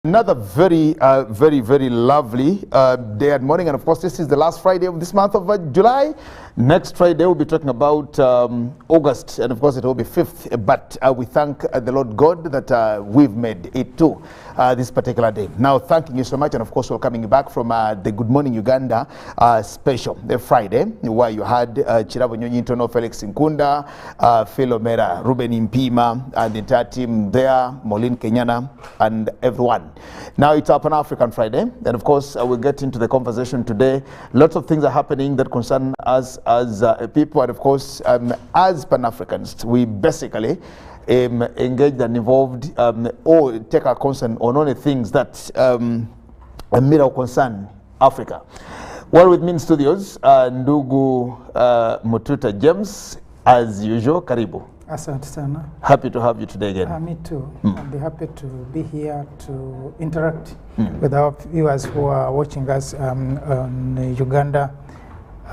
Another very lovely day and morning, and of course this is the last Friday of this month of July. Next Friday we'll be talking about August, and of course it will be 5th, but we thank the Lord God that we've made it to this particular day. Now, thanking you so much, and of course we're coming back from the Good Morning Uganda special, the Friday, where you had Chirabo Nyonyintono, Felix Nkunda, Philomera, Ruben Impima, and the entire team there, Maureen Kenyana, and everyone. Now it's our Pan-African Friday, and of course we'll get into the conversation today. Lots of things are happening that concern us as people, and of course as Pan-Africans, we basically engaged and involved or take our concern on only things that meet our concern Africa. Well, with me in studios, Ndugu Mututa James, as usual. Karibu. Asante sana. Happy to have you today again. Me too. I'll be happy to be here to interact with our viewers who are watching us on Uganda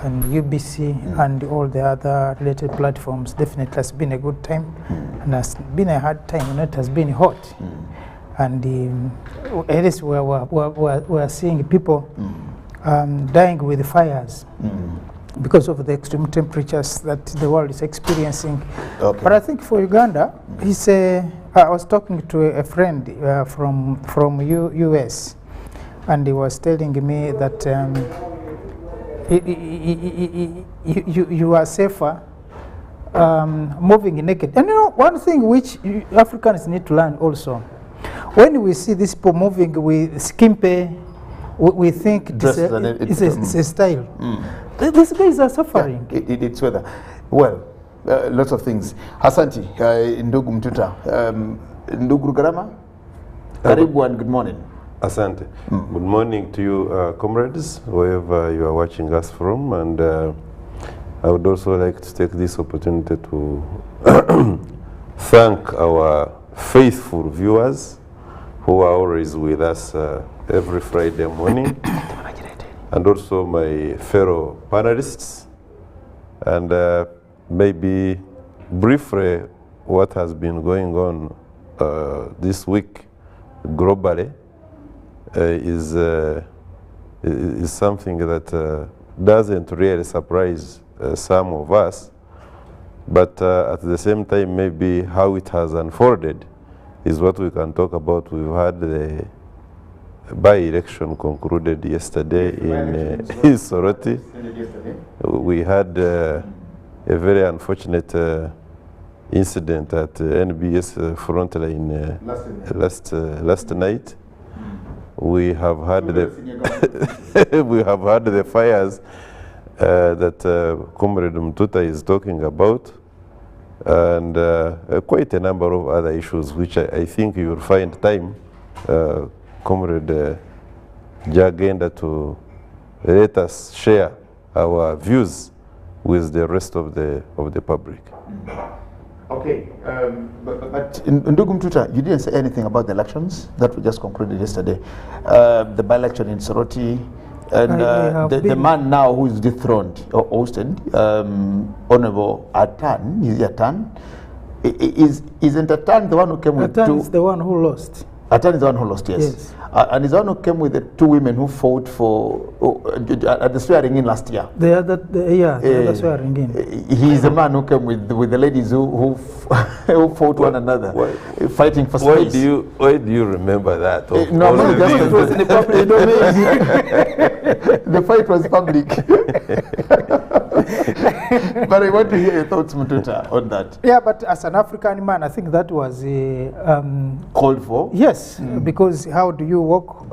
and UBC and all the other related platforms. Definitely has been a good time and has been a hard time, and it has been hot. And at least we're seeing people dying with fires. Because of the extreme temperatures that the world is experiencing. Okay. But I think for Uganda, I was talking to a friend from US, and he was telling me that you are safer moving naked. And you know, one thing which Africans need to learn also, when we see these people moving with skimpy, we think it's a style. These guys are suffering. Yeah, it's weather. Well, lots of things. Asante, Ndugu Mtuta. Ndugu Rugarama, karibu and good morning. Asante. Good morning to you, comrades, wherever you are watching us from. And I would also like to take this opportunity to thank our faithful viewers who are always with us every Friday morning. And also my fellow panelists, and maybe briefly what has been going on this week globally is something that doesn't really surprise some of us, but at the same time maybe how it has unfolded is what we can talk about. We've had the by-election concluded yesterday in Soroti. We had a very unfortunate incident at NBS Frontline last night. We have had the fires that Comrade Mtuta is talking about, and quite a number of other issues which I think you will find time, Comrade Jagenda, to let us share our views with the rest of the public. Okay, but Ndugu Mtuta, you didn't say anything about the elections that we just concluded yesterday. The by-election in Soroti, and the man now who is dethroned or ousted, Honorable Atan, is he Atan? Isn't Atan the one who came with Atan is the one who lost. Atan is the one who lost, yes. And is the one who came with the two women who fought for at the swearing in last year. The swearing in. He is the man who came with the ladies who fought one another, fighting for space. Why do you remember that? No, it was in the public domain. The fight was public. But I want to hear your thoughts, Mututa, on that. Yeah, but as an African man, I think that was called for. Yes, because how do you walk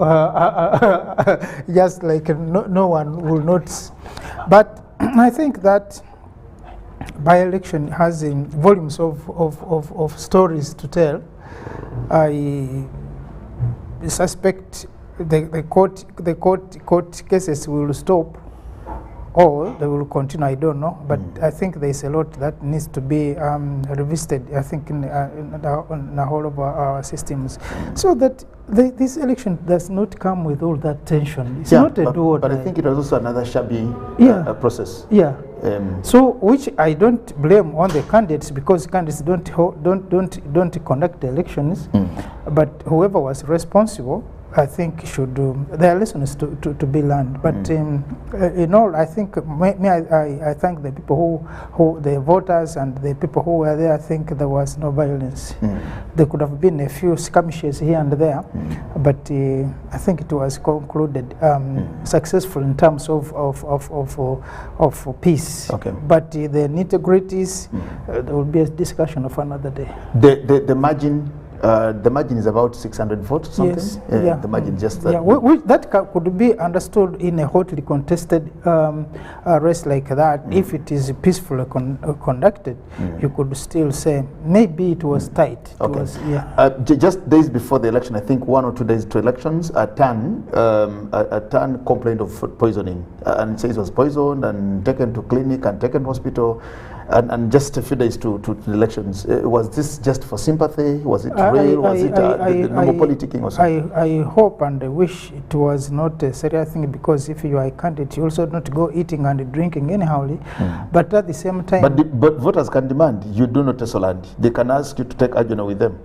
just like no one will notice? But I think that by-election has volumes of stories to tell. I suspect the court cases will stop or they will continue, I don't know. But I think there's a lot that needs to be revisited, I think, in the whole of our systems, so that this election does not come with all that tension. It's not a do or But I die. think it was also another shabby process. Yeah. Um, So, which I don't blame on the candidates, because candidates don't conduct the elections, but whoever was responsible, I think, should there are lessons to be learned. But in all, I think I thank the people who the voters and the people who were there. I think there was no violence. There could have been a few skirmishes here and there, but I think it was concluded successful in terms of peace. Okay. But the nitty-gritties, there will be a discussion of another day. the margin. The margin is about 600 votes or something. Yes, yeah. The margin just that. Yeah, that could be understood in a hotly contested race like that. If it is peacefully conducted, you could still say maybe it was tight. It Okay. was, yeah. Just days before the election, I think 1 or 2 days to elections, a TAN complained of food poisoning and says it was poisoned and taken to clinic and taken to hospital. And just a few days to the elections. Was this just for sympathy? Was it real? Was it the normal politicking or something? I hope and I wish it was not a serious thing, because if you are a candidate, you also not go eating and drinking anyhow. But at the same time, But voters can demand you do not taste land. They can ask you to take Ajuna with them.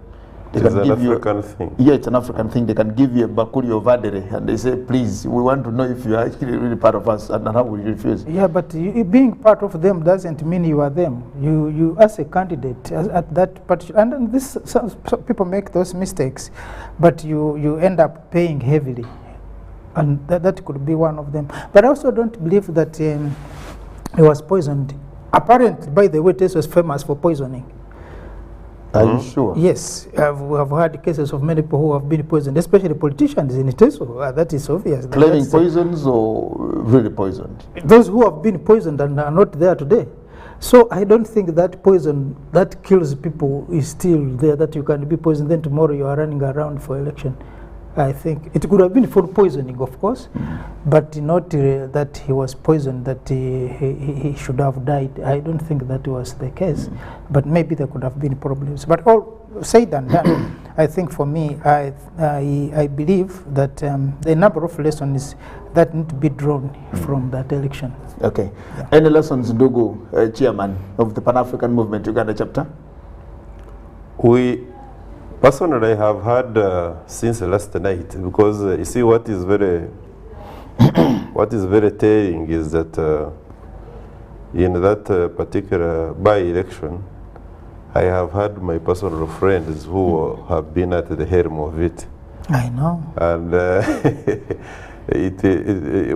They It's can an give you- African thing. Yeah, it's an African thing. They can give you a bakuri of adere and they say, please, we want to know if you are actually really part of us, and how will you refuse? yeah, but being part of them doesn't mean you are them. You as a candidate at that particular, and then some people make those mistakes, but you end up paying heavily, and that could be one of them. But I also don't believe that he was poisoned. Apparently, by the way, Teso was famous for poisoning. Are you sure? Yes, we have had cases of many people who have been poisoned, especially politicians in Teso. That is obvious. Claiming That's- poisons or really poisoned? those who have been poisoned and are not there today. So I don't think that poison that kills people is still there, that you can be poisoned, then tomorrow you are running around for election. I think it could have been food poisoning, of course, but not that he was poisoned, that he should have died. I don't think that was the case, but maybe there could have been problems. But all said and done, I think for me, I believe that the number of lessons that need to be drawn from that election. Okay. Any lessons, Ndugu, chairman of the Pan-African Movement Uganda chapter? Personally, I have had since last night, because you see what is very telling is that in that particular by-election, I have had my personal friends who have been at the helm of it. I know. And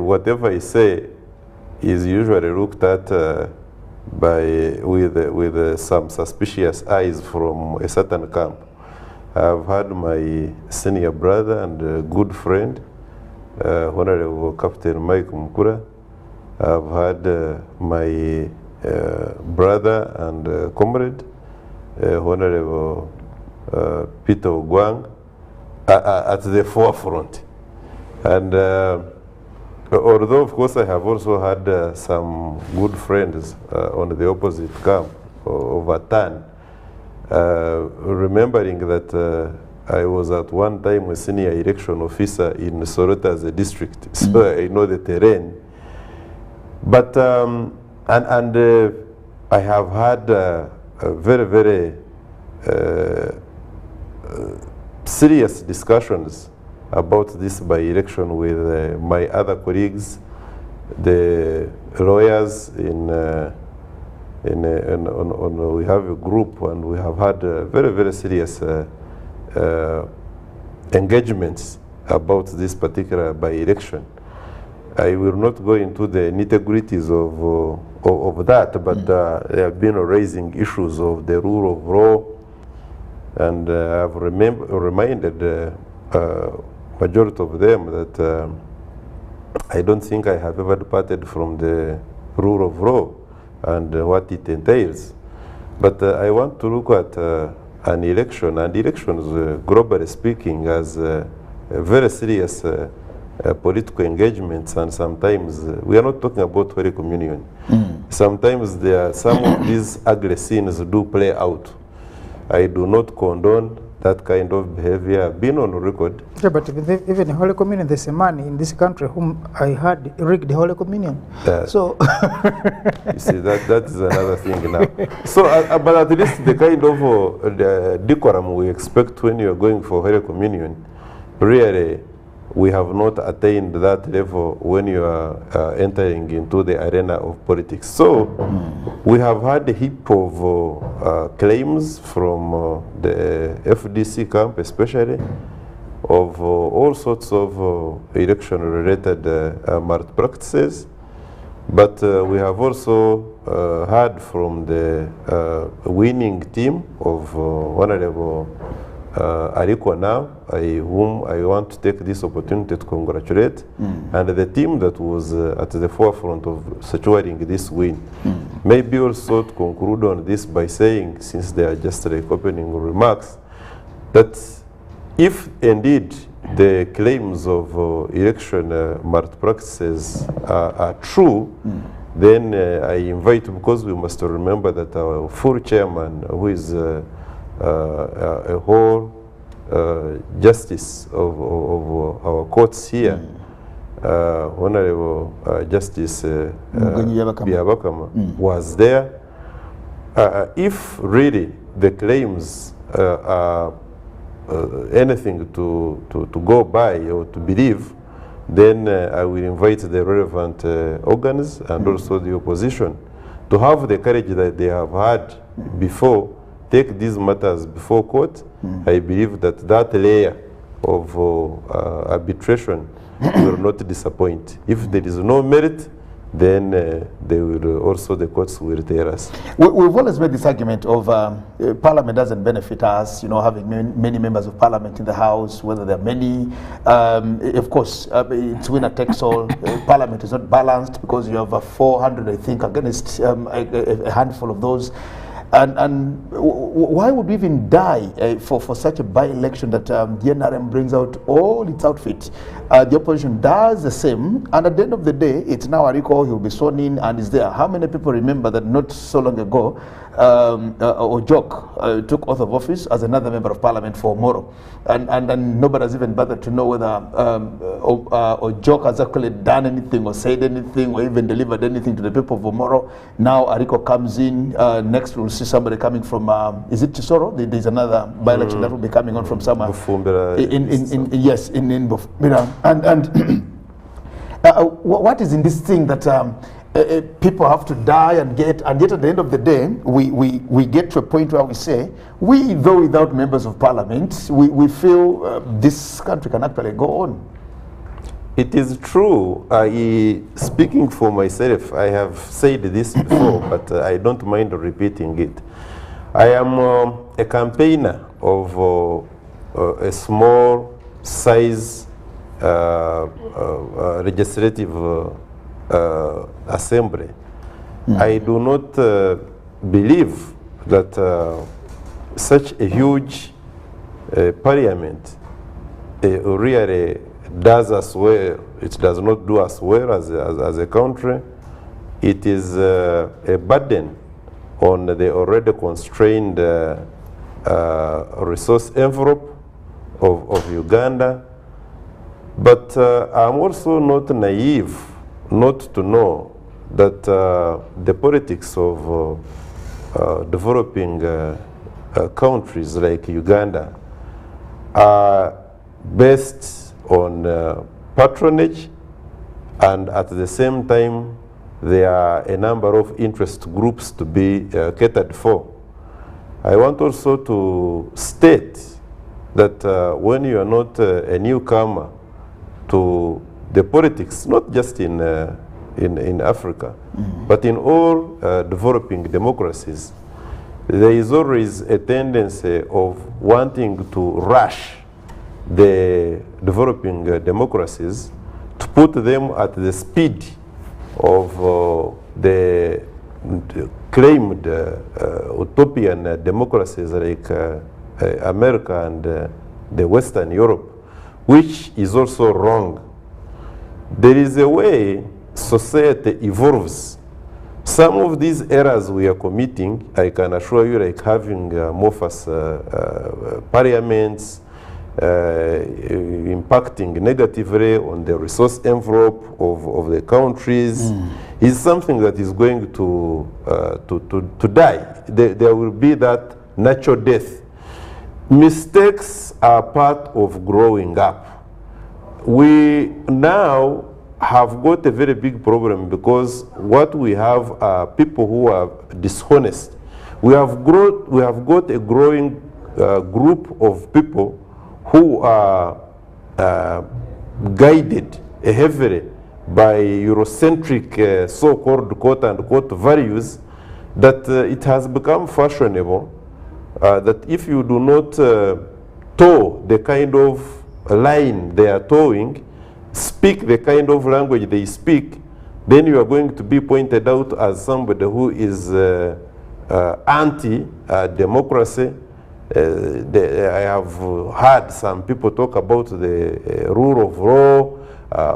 whatever I say is usually looked at with some suspicious eyes from a certain camp. I've had my senior brother and good friend, Honorable Captain Mike Mukura. I've had my brother and comrade, Honorable Peter Ogwang, at the forefront. And although, of course, I have also had some good friends on the opposite camp of Atan, remembering that I was at one time a senior election officer in Sorota as a district, so I know the terrain. But I have had very, very serious discussions about this by-election with my other colleagues, the lawyers we have a group, and we have had very, very serious engagements about this particular by-election. I will not go into the nitty-gritties of that, but they have been raising issues of the rule of law, and I've reminded majority of them that I don't think I have ever departed from the rule of law and what it entails. But I want to look at an election, and elections, globally speaking, as a very serious political engagements, and sometimes we are not talking about Holy Communion. Sometimes there are some of these ugly scenes do play out. I do not condone that kind of behavior. I've been on record. Yeah, but even the Holy Communion, there's a man in this country whom I heard rigged the Holy Communion. So you see, that is another thing now. So, but at least the kind of the decorum we expect when you're going for Holy Communion, really, we have not attained that level when you are entering into the arena of politics. So we have had a heap of claims from the FDC camp especially of all sorts of election-related malpractices. But we have also heard from the winning team of Honorable Aliko now, whom I want to take this opportunity to congratulate, and the team that was at the forefront of securing this win. Maybe also to conclude on this by saying, since they are just like opening remarks, that if indeed the claims of election malpractices are true, then I invite, because we must remember that our full chairman, who is a whole justice of our courts here, Honorable Justice Byabakama, was there. If really the claims are anything to go by or to believe, then I will invite the relevant organs and also the opposition to have the courage that they have had before, take these matters before court. I believe that that layer of arbitration will not disappoint. If there is no merit, then they will also, the courts will tell us. We've always made this argument of Parliament doesn't benefit us, you know, having many members of Parliament in the House, whether there are many. Of course, it's winner takes all. Parliament is not balanced because you have 400, I think, against a handful of those. And why would we even die for such a by-election that the NRM brings out all its outfit? The opposition does the same, and at the end of the day, it's now Aliko, he'll be sworn in and is there. How many people remember that not so long ago, Ojok took oath of office as another member of Parliament for Moro, and nobody has even bothered to know whether Ojok has actually done anything or said anything or even delivered anything to the people of Moro. Now Aliko comes in, next we'll see somebody coming from, is it Chisoro? There's another by-election that will be coming on from somewhere. Yes, in Bufumbira. And what is in this thing that people have to die and get, and yet at the end of the day, we get to a point where we say, though without members of Parliament, we feel this country can actually go on. It is true. Speaking for myself, I have said this before, but I don't mind repeating it. I am a campaigner of a small size legislative assembly. I do not believe that such a huge parliament really does us well. It does not do us well as a country. It is a burden on the already constrained resource envelope of Uganda. But I'm also not naive not to know that the politics of developing countries like Uganda are based on patronage, and at the same time there are a number of interest groups to be catered for. I want also to state that when you are not a newcomer to the politics, not just in Africa, but in all developing democracies, there is always a tendency of wanting to rush the developing democracies to put them at the speed of the claimed utopian democracies like America and the Western Europe, which is also wrong. there is a way society evolves. Some of these errors we are committing, I can assure you, like having amorphous parliaments, impacting negatively on the resource envelope of the countries, is something that is going to die. There will be that natural death. Mistakes are part of growing up. We now have got a very big problem because what we have are people who are dishonest. We have got a growing group of people who are guided heavily by Eurocentric so-called quote-unquote values that it has become fashionable that if you do not toe the kind of line they are towing, speak the kind of language they speak, then you are going to be pointed out as somebody who is anti-democracy. I have heard some people talk about the rule of law,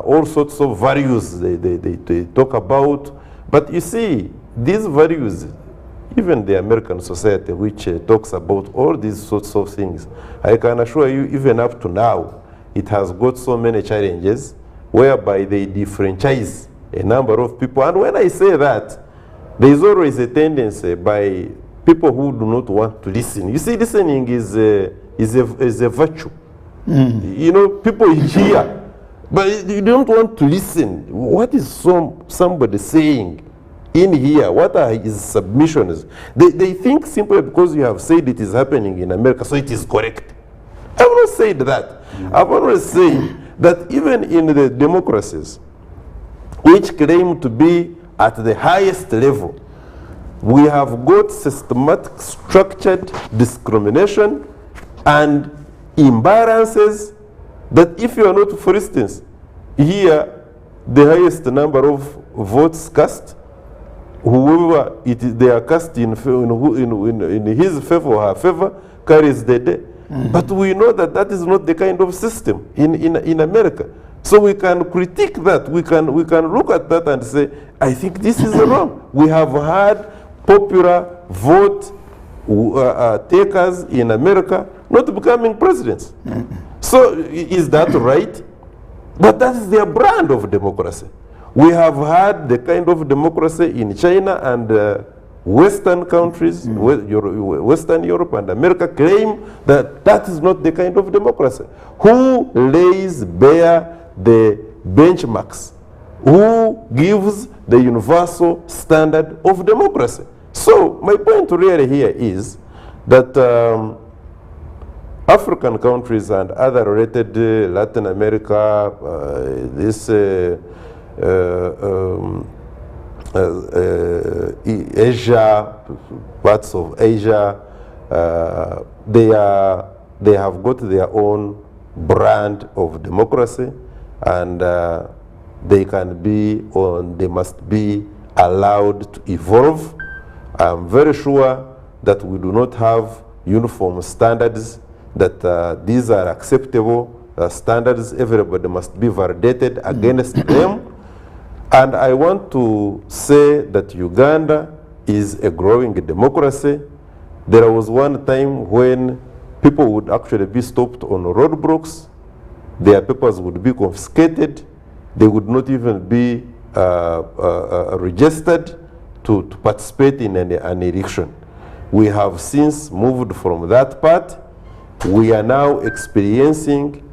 all sorts of values they talk about. But you see, these values, even the American society, which talks about all these sorts of things, I can assure you, even up to now, it has got so many challenges whereby they disfranchise a number of people. And when I say that, there is always a tendency by people who do not want to listen. You see, listening is a virtue. You know, people hear, but you don't want to listen. What is somebody saying in here? What are his submissions? They think simply because you have said it is happening in America, so it is correct. I have not said that. I've always said that even in the democracies, which claim to be at the highest level, we have got systematic, structured discrimination and imbalances that if you are not, for instance, here, the highest number of votes cast, whoever they are cast in his favor or her favor carries the day. But we know that that is not the kind of system in America. So we can critique that. We can look at that and say, I think this is wrong. We have had popular vote takers in America not becoming presidents. So is that right? But that is their brand of democracy. We have had the kind of democracy in China and Western countries, Western Europe and America claim that that is not the kind of democracy. Who lays bare the benchmarks? Who gives the universal standard of democracy? So my point really here is that African countries and other related Latin America, Asia, parts of Asia, they have got their own brand of democracy, and they can be, or they must be allowed to evolve. I'm very sure that we do not have uniform standards, that these are acceptable standards. Everybody must be validated against them. And I want to say that Uganda is a growing democracy. There was one time when people would actually be stopped on roadblocks, their papers would be confiscated, they would not even be registered to participate in an election. We have since moved from that part. We are now experiencing,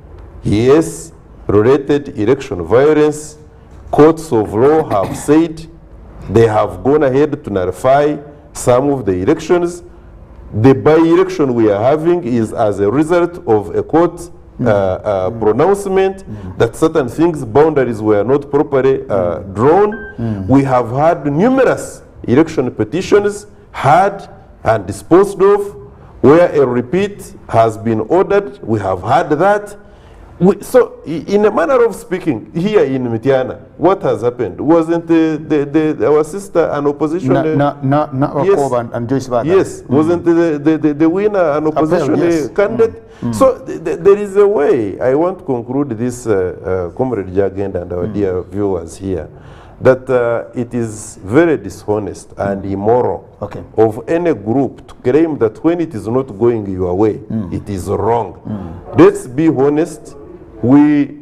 yes, related election violence. Courts of law have said they have gone ahead to nullify some of the elections. The by-election we are having is as a result of a court pronouncement that certain things, boundaries were not properly drawn. We have had numerous election petitions had and disposed of, where a repeat has been ordered. We have had that. So, in a manner of speaking, here in Mitiana, what has happened? Wasn't our sister an opposition? Yes. And Joyce Bada. Yes, wasn't the winner an opposition yes. candidate? So there is a way. I want to conclude this, Comrade Jagend and our dear viewers here, that it is very dishonest and immoral of any group to claim that when it is not going your way, it is wrong. Let's be honest. We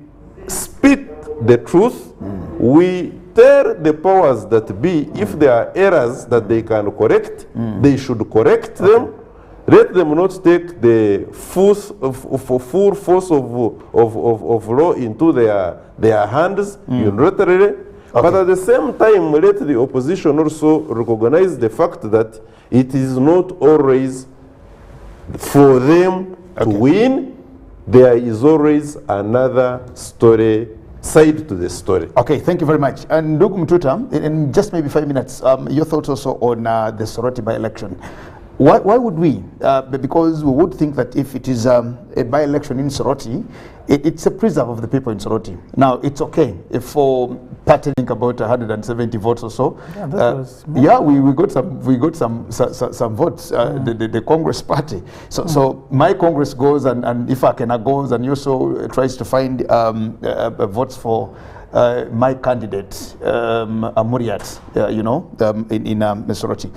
speak the truth. We tell the powers that be, if there are errors that they can correct, they should correct them. Let them not take the full force of law into their hands unilaterally. But at the same time, let the opposition also recognize the fact that it is not always for them to win. There is always another story, side to the story. Okay, thank you very much. And Ndugu Mtuta, in just maybe 5 minutes, your thoughts also on the Soroti by-election. Why would we? Because we would think that if it is a by-election in Soroti, it's a preserve of the people in Soroti. Now, it's okay if for party link about 170 votes or so. Yeah, that was we got some votes. The Congress party. So my Congress goes and Ifakena goes and also tries to find votes for my candidate Amuriat. In Soroti.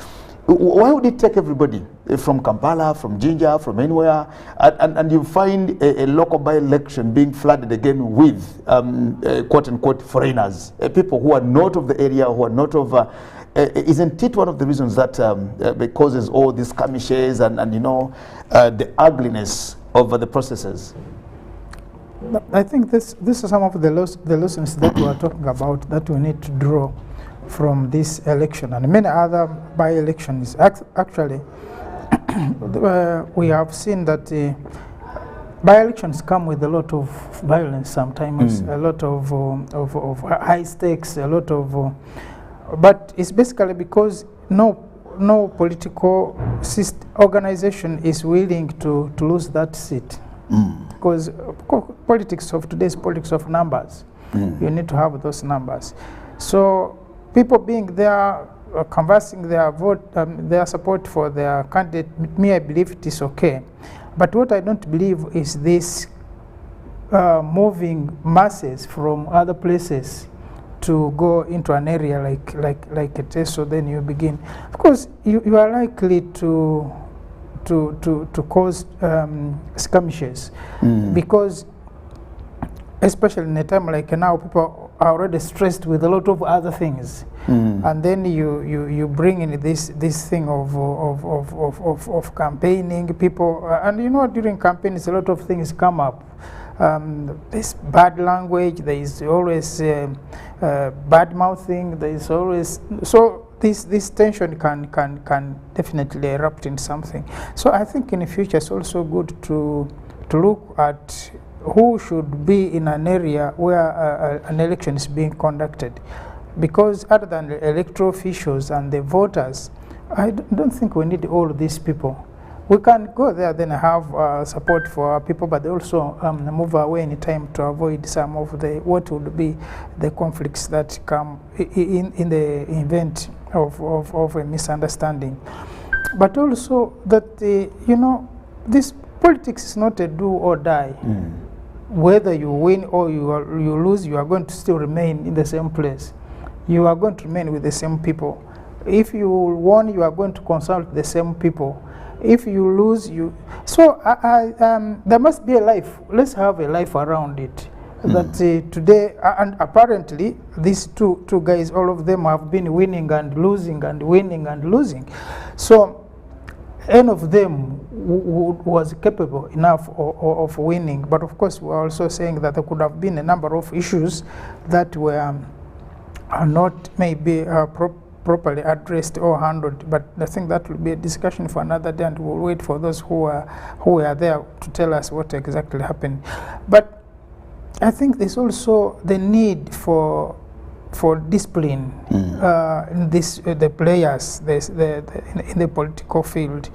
Why would it take everybody from Kampala, from Jinja, from anywhere, and you find a local by-election being flooded again with quote-unquote foreigners, people who are not of the area, who are not of... isn't it one of the reasons that causes all these skirmishes and the ugliness of the processes? I think this is some of the lessons that we are talking about that we need to draw from this election and many other by-elections. Actually, we have seen that by-elections come with a lot of violence sometimes, a lot of high stakes, a lot of... but it's basically because no political organization is willing to lose that seat. Because politics of today's politics of numbers. You need to have those numbers. So people being there, canvassing their vote, their support for their candidate, I believe it is okay. But what I don't believe is this moving masses from other places to go into an area like it is. So then you begin, of course, you are likely to cause skirmishes because, especially in a time like now, people are already stressed with a lot of other things, and then you bring in this thing of campaigning people, and during campaigns a lot of things come up. There's bad language. There is always bad mouthing. There is always This tension can definitely erupt in something. So I think in the future it's also good to look at who should be in an area where an election is being conducted, because other than the electoral officials and the voters, I don't think we need all these people. We can go there then have support for our people, but also move away in time to avoid some of what would be the conflicts that come in the event of a misunderstanding. But also that this politics is not a do or die. Whether you win or you lose, you are going to still remain in the same place. You are going to remain with the same people. If you won, you are going to consult the same people. If you lose, so there must be a life. Let's have a life around it. That today, and apparently these two guys, all of them have been winning and losing and winning and losing. So any of them was capable enough of winning. But of course, we're also saying that there could have been a number of issues that were not maybe properly addressed or handled, but I think that will be a discussion for another day, and we'll wait for those who are there to tell us what exactly happened. But I think there's also the need for for discipline in this the players in the political field,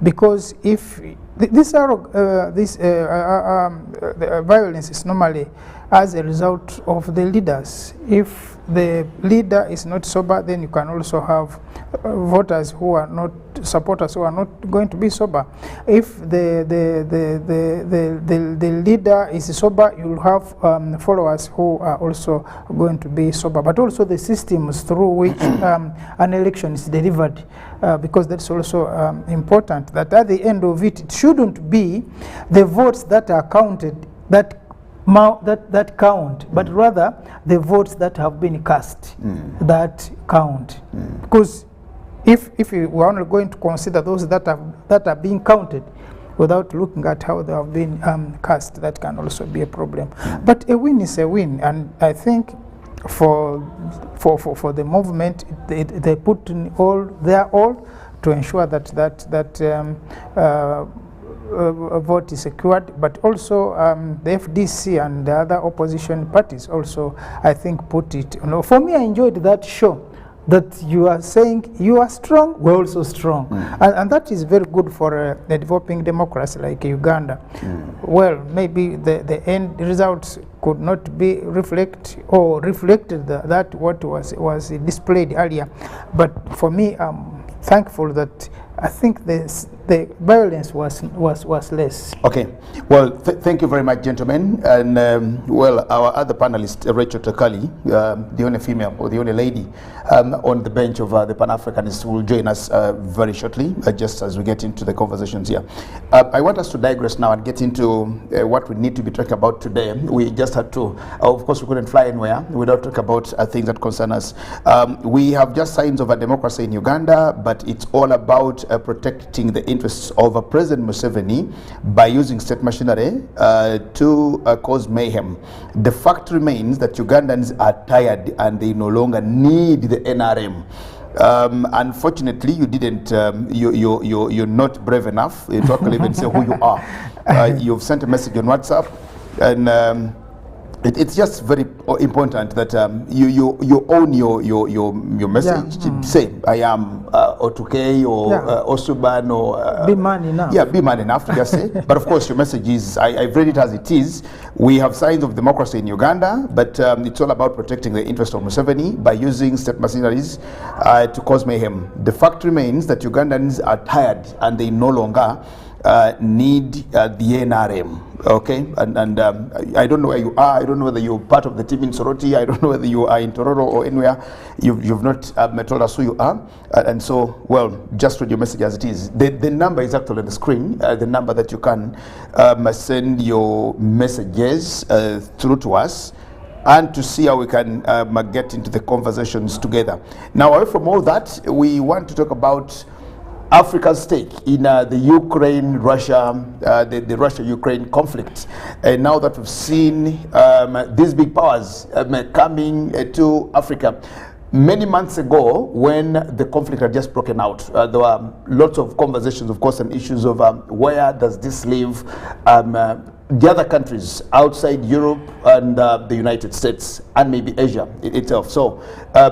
because if this violence is normally as a result of the leaders. If the leader is not sober, then you can also have voters who are not, supporters who are not going to be sober. If the leader is sober, you will have followers who are also going to be sober. But also the systems through which an election is delivered, because that's also important, that at the end of it, it shouldn't be the votes that are counted that count, but rather the votes that have been cast that count. Because if we were only going to consider those that are being counted without looking at how they have been cast, that can also be a problem. But a win is a win, and I think for the movement, they put in their all to ensure that vote is secured, but also the FDC and the other opposition parties also, I think, put it. You know, for me, I enjoyed that show. That you are saying you are strong, we're also strong, and that is very good for a developing democracy like Uganda. Well, maybe the end results could not be reflected that what was displayed earlier, but for me, I'm thankful that I think the violence was less. Okay, well, thank you very much, gentlemen. And well, our other panelist, Rachel Takali, the only female or the only lady on the bench of the Pan-Africanists, will join us very shortly, just as we get into the conversations here. I want us to digress now and get into what we need to be talking about today. We just had to, of course, we couldn't fly anywhere without talking about things that concern us. We have just signs of a democracy in Uganda, but it's all about protecting the interests of President Museveni by using state machinery to cause mayhem. The fact remains that Ugandans are tired and they no longer need the NRM. Unfortunately, you didn't. You're not brave enough to actually even say who you are. You've sent a message on WhatsApp, and it's just very important that you own your message. Say I am O2K or Osuban or be man enough. Yeah, be man enough to just say. But of course, your message is I've read it as it is. We have signs of democracy in Uganda, but it's all about protecting the interest of Museveni by using state machineries to cause mayhem. The fact remains that Ugandans are tired and they no longer need the NRM. Okay, and I don't know where you are. I don't know whether you're part of the team in Soroti. I don't know whether you are in Tororo or anywhere. You've not told us who you are, and so, well, just read your message as it is. The number is actually on the screen, the number that you can send your messages through to us, and to see how we can get into the conversations together. Now, away from all that, we want to talk about Africa's stake in the Ukraine-Russia, the Russia-Ukraine conflict. And now that we've seen these big powers coming to Africa. Many months ago, when the conflict had just broken out, there were lots of conversations, of course, and issues of where does this leave the other countries outside Europe and the United States and maybe Asia itself. So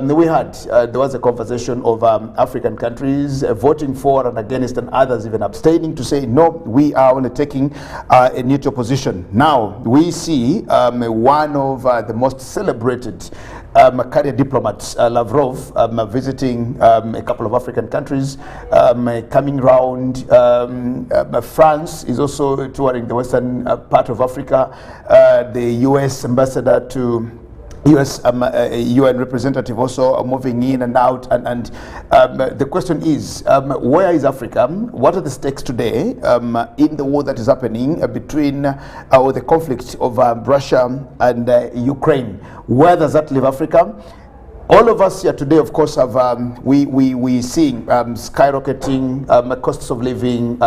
we had, there was a conversation of African countries voting for and against, and others even abstaining to say, no, we are only taking a neutral position. Now, we see one of the most celebrated career diplomats, Lavrov, visiting a couple of African countries, coming around. France is also touring the western part of Africa. The U.S. ambassador to U.S. UN representative also moving in and out, and the question is, where is Africa? What are the stakes today in the war that is happening between or the conflict of Russia and Ukraine? Where does that leave Africa? All of us here today, of course, have we seeing skyrocketing costs of living,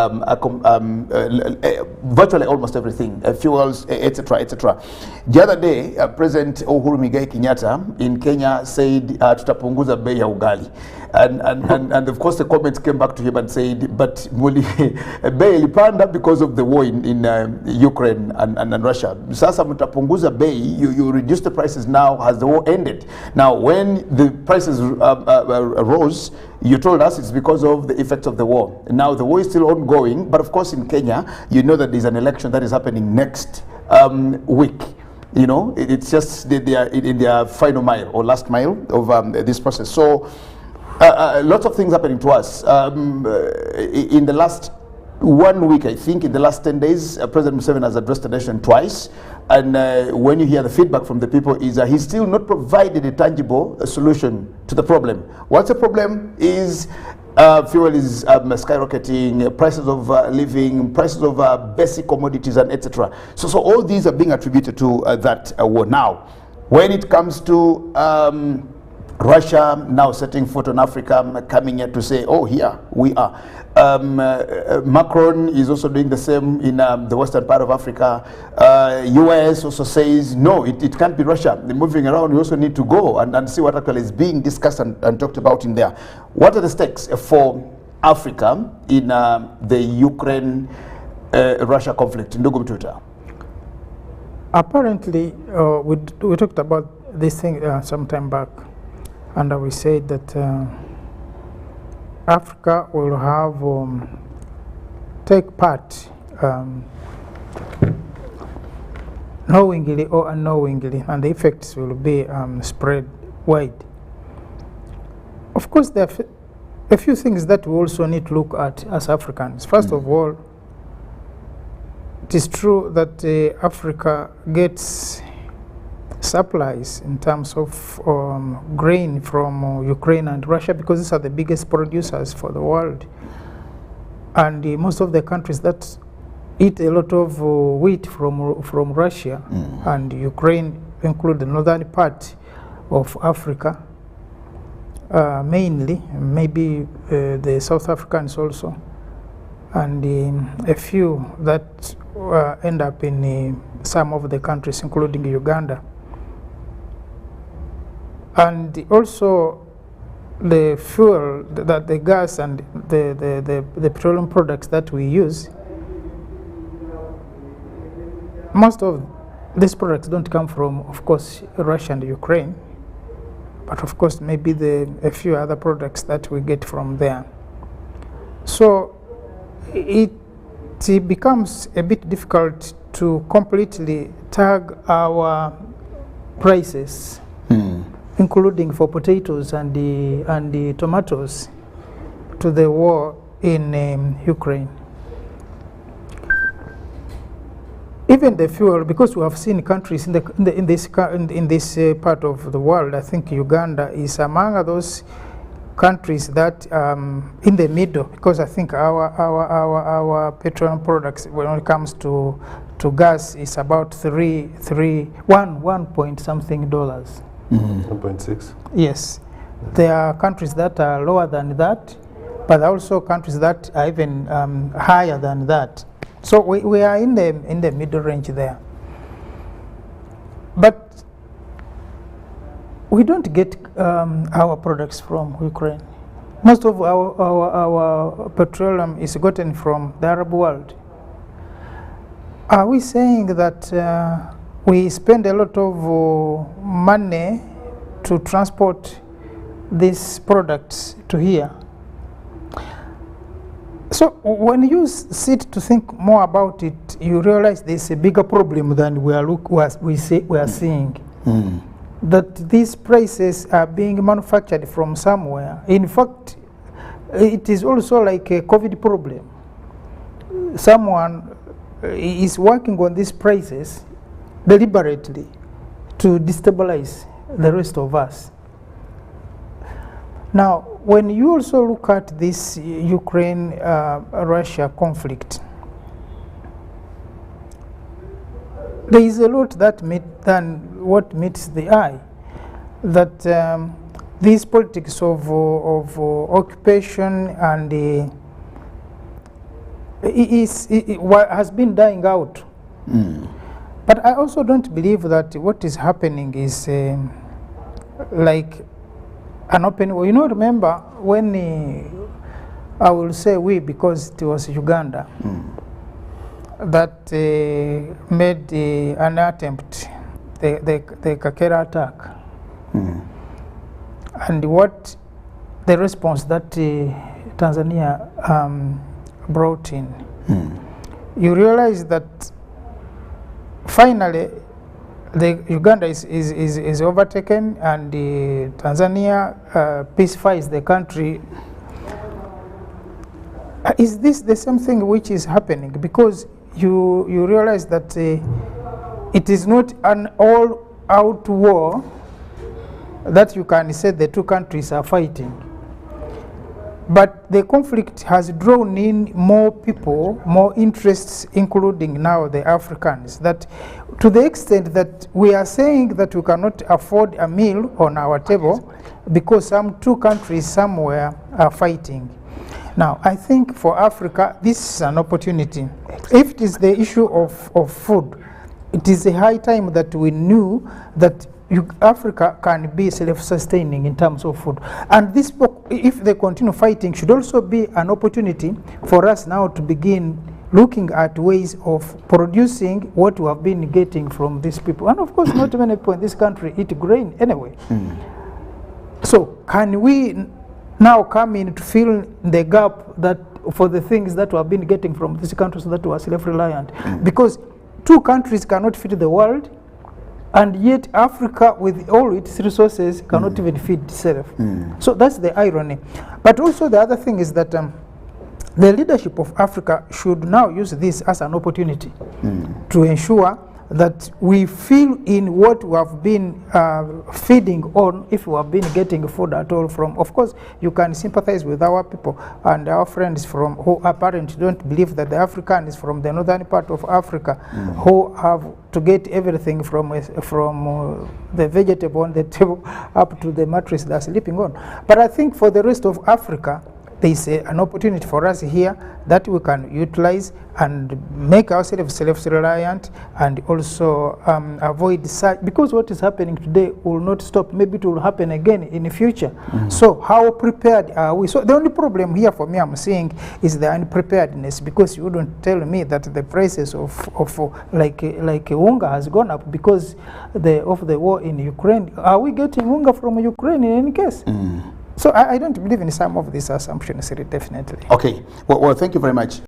virtually almost everything, fuels, etc., etc. The other day, President Uhuru Muigai Kenyatta in Kenya said tutapunguza bei ya ugali. And of course the comments came back to him and said, but bei ilipanda because of the war in Ukraine and Russia. Sasa mtapunguza bei, you reduce the prices now. Has the war ended? Now when the prices rose, you told us it's because of the effects of the war. Now the war is still ongoing, but of course in Kenya, you know that there's an election that is happening next week. You know, it's just they are in their final mile or last mile of this process. So lots of things happening to us. In the last 1 week, I think, in the last 10 days, President Museveni has addressed the nation twice. And when you hear the feedback from the people is that he's still not provided a tangible solution to the problem. What's the problem is fuel is skyrocketing, prices of living, prices of basic commodities, and etc. So all these are being attributed to that war. Now, when it comes to Russia now setting foot on Africa, coming here to say, oh, here we are. Macron is also doing the same in the western part of Africa. US also says, no, it can't be Russia. They're moving around, we also need to go and see what actually is being discussed and talked about in there. What are the stakes for Africa in the Ukraine-Russia conflict? Ndugu Mtuta. Apparently, we talked about this thing some time back. And we said that Africa will have take part knowingly or unknowingly, and the effects will be spread wide. Of course, there are a few things that we also need to look at as Africans. First of all, it is true that Africa gets supplies in terms of grain from Ukraine and Russia, because these are the biggest producers for the world. And most of the countries that eat a lot of wheat from Russia and Ukraine include the northern part of Africa, mainly, maybe the South Africans also, and a few that end up in some of the countries, including Uganda. And also the fuel, the gas and the petroleum products that we use, most of these products don't come from, of course, Russia and Ukraine, but of course maybe a few other products that we get from there. So it becomes a bit difficult to completely tag our prices, including for potatoes and the tomatoes, to the war in Ukraine. Even the fuel, because we have seen countries in this part of the world. I think Uganda is among those countries that in the middle, because I think our petroleum products, when it comes to gas, is about one point something dollars. 1.6. Yes, there are countries that are lower than that, but there are also countries that are even higher than that. So we are in the middle range there. But we don't get our products from Ukraine. Most of our petroleum is gotten from the Arab world. Are we saying that we spend a lot of money to transport these products to here? So when you sit to think more about it, you realize there's a bigger problem than we are seeing. That these prices are being manufactured from somewhere. In fact, it is also like a COVID problem. Someone is working on these prices deliberately to destabilize the rest of us. Now, when you also look at this Ukraine-Russia conflict, there is a lot than what meets the eye. That this politics of occupation and has been dying out. But I also don't believe that what is happening is like an open war. You know, remember when I will say we because it was Uganda that made an attempt, the Kakera attack. And what the response that Tanzania brought in, you realize that finally the Uganda is overtaken, and Tanzania pacifies the country. Is this the same thing which is happening? Because you realize that it is not an all-out war that you can say the two countries are fighting. But the conflict has drawn in more people, more interests, including now the Africans, that to the extent that we are saying that we cannot afford a meal on our table because some two countries somewhere are fighting. Now, I think for Africa, this is an opportunity. If it is the issue of food, it is a high time that we knew that Africa can be self-sustaining in terms of food. And this, if they continue fighting, should also be an opportunity for us now to begin looking at ways of producing what we have been getting from these people. And of course, not many people in this country eat grain anyway. So can we now come in to fill the gap that for the things that we have been getting from these countries that were self-reliant? Because two countries cannot feed the world, and yet Africa, with all its resources, cannot even feed itself. So that's the irony. But also the other thing is that the leadership of Africa should now use this as an opportunity to ensure that we fill in what we have been feeding on, if we have been getting food at all from. Of course, you can sympathize with our people and our friends from who apparently don't believe that the Africans from the northern part of Africa who have to get everything from the vegetable on the table up to the mattress they're sleeping on. But I think for the rest of Africa, there is an opportunity for us here that we can utilize and make ourselves self-reliant, and also avoid such, because what is happening today will not stop. Maybe it will happen again in the future. So how prepared are we? So the only problem here for me I'm seeing is the unpreparedness, because you wouldn't tell me that the prices of like unga has gone up because of the war in Ukraine. Are we getting unga from Ukraine in any case? So I don't believe in some of these assumptions, definitely. Okay. Well, thank you very much.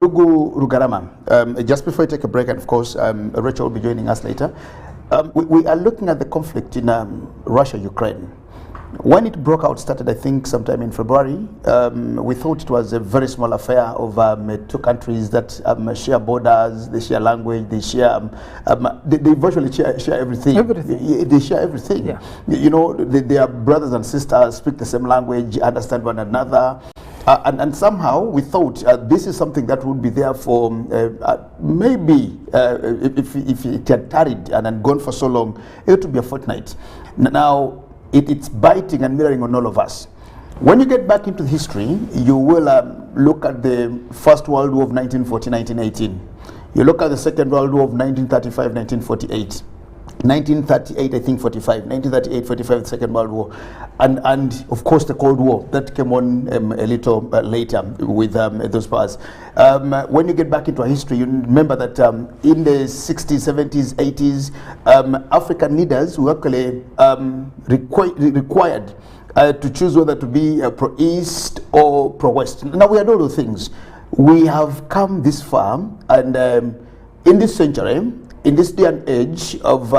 Ndugu Rugarama, just before we take a break, and of course, Rachel will be joining us later, we are looking at the conflict in Russia-Ukraine. When it broke out, started I think sometime in February, we thought it was a very small affair of two countries that share borders, they share language, they share, they virtually share everything. They share everything. Yeah. You know, they are brothers and sisters, speak the same language, understand one another. And somehow we thought this is something that would be there for maybe if it had tarried and gone for so long, it would be a fortnight. Now, it's biting and mirroring on all of us. When you get back into the history, you will look at the First World War of 1940-1918. You look at the Second World War of 1935-1948. 1938, I think 45, 1938-45, the Second World War, and of course the Cold War that came on a little later with those powers. When you get back into our history, you remember that in the 60s, 70s, 80s, African leaders were actually required to choose whether to be pro-East or pro-West. Now we had all those things. We have come this far, and in this century, in this day and age of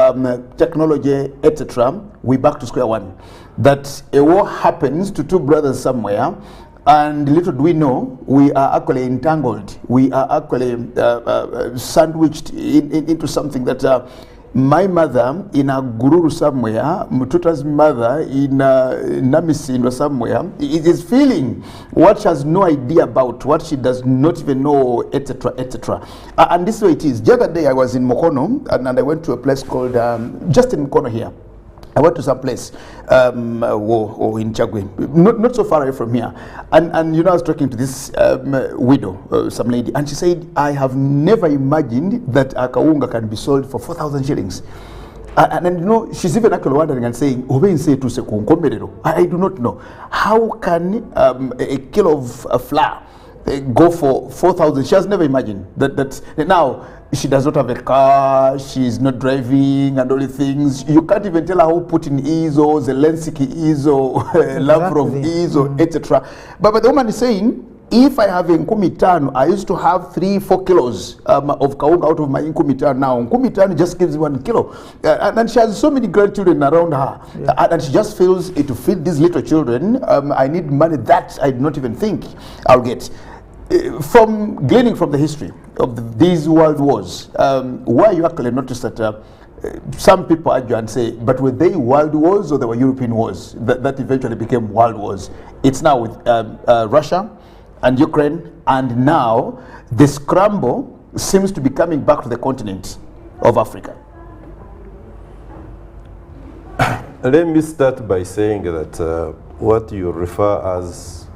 technology, etc., we're back to square one. That a war happens to two brothers somewhere, and little do we know, we are actually entangled. We are actually sandwiched into something that my mother in a gururu somewhere, Mututa's mother in Namisin or somewhere, is feeling what she has no idea about, what she does not even know, etc., etc. And this way it is. The other day I was in Mukono, and I went to a place called, just in Mukono here. I went to some place in Chagwe, not so far away from here, and you know, I was talking to this widow, some lady, and she said, I have never imagined that a kawunga can be sold for 4,000 shillings. And you know, she's even actually wondering and saying, I do not know. How can a kilo of flour go for 4,000? She has never imagined that now she does not have a car, she's not driving and all the things. You can't even tell her who Putin is or Zelensky is or Lavrov is or etc. But the woman is saying, if I have a Nkumitano, I used to have 3-4 kilos of kaunga out of my Nkumitano. Now Nkumitano just gives 1 kilo. And she has so many grandchildren around her. Yeah. And she just feels to feed these little children, I need money that I do not even think I'll get. From gleaning from the history of these world wars, where you actually notice that some people argue and say, but were they world wars or they were European wars that eventually became world wars? It's now with Russia and Ukraine, and now the scramble seems to be coming back to the continent of Africa. Let me start by saying that what you refer as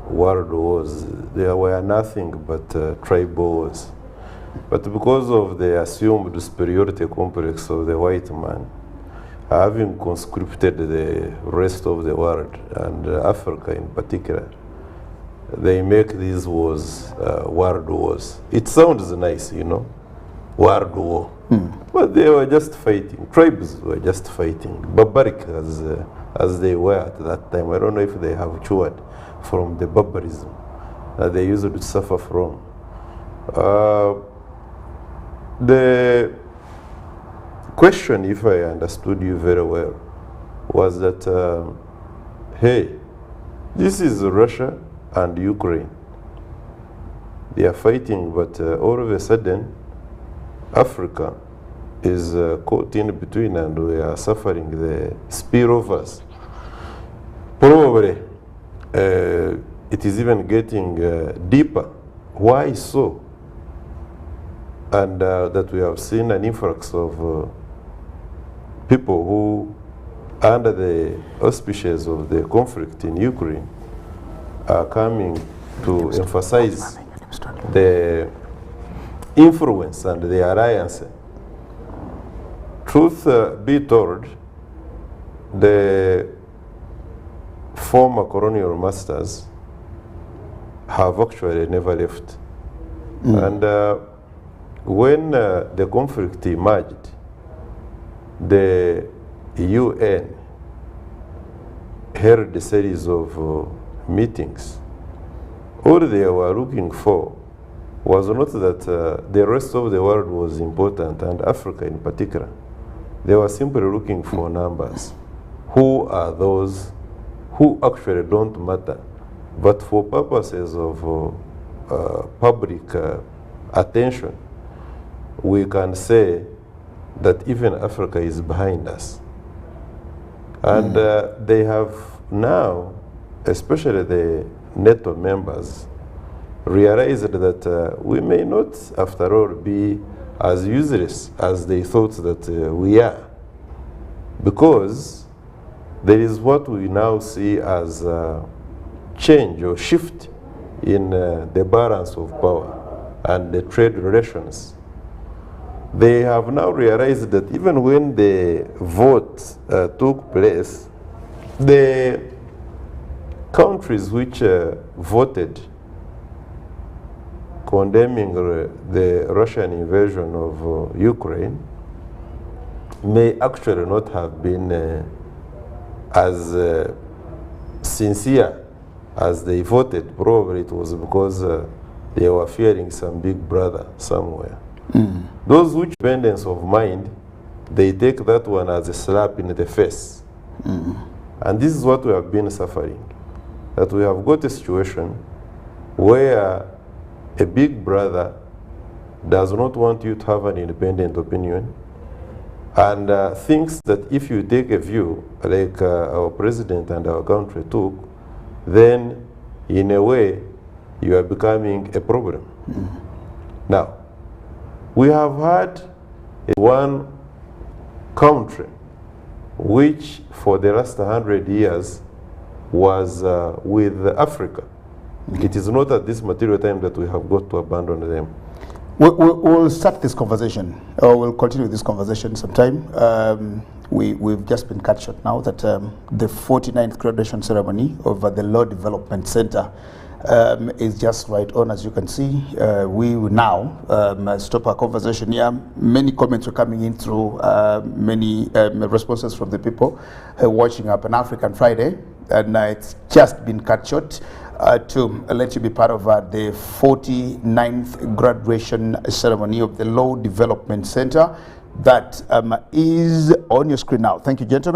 world wars, they were nothing but tribal wars. But because of the assumed superiority complex of the white man, having conscripted the rest of the world, and Africa in particular, they make these wars world wars. It sounds nice, you know, world war. But they were just fighting. Tribes were just fighting, barbaric as they were at that time. I don't know if they have cured from the barbarism that they used to suffer from. The question, if I understood you very well, was that, hey, this is Russia and Ukraine. They are fighting, but all of a sudden, Africa is caught in between and we are suffering the spillovers. Probably it is even getting deeper. Why so? And that we have seen an influx of people who, under the auspices of the conflict in Ukraine, are coming to emphasize the influence and the alliance. Truth be told, the former colonial masters have actually never left. And when the conflict emerged, the UN held a series of meetings. All they were looking for was not that the rest of the world was important, and Africa in particular. They were simply looking for numbers. Who are those who actually don't matter? But for purposes of public attention, we can say that even Africa is behind us. And they have now, especially the NATO members, realized that we may not, after all, be as useless as they thought that we are. Because there is what we now see as a change or shift in the balance of power and the trade relations. They have now realized that even when the vote took place, the countries which voted condemning the Russian invasion of Ukraine may actually not have been as sincere as they voted. Probably it was because they were fearing some big brother somewhere. Those which independence of mind, they take that one as a slap in the face. And this is what we have been suffering. That we have got a situation where a big brother does not want you to have an independent opinion and thinks that if you take a view like our president and our country took, then in a way you are becoming a problem. Now, we have had one country which for the last 100 years was with Africa. It is not at this material time that we have got to abandon them. We'll start this conversation, or we'll continue this conversation sometime. We've just been cut short now that the 49th graduation ceremony of the Law Development Center is just right on. As you can see, we will now stop our conversation here. Many comments were coming in through many responses from the people watching up on African Friday, and it's just been cut short to let you be part of the 49th graduation ceremony of the Law Development Center that is on your screen now. Thank you, gentlemen.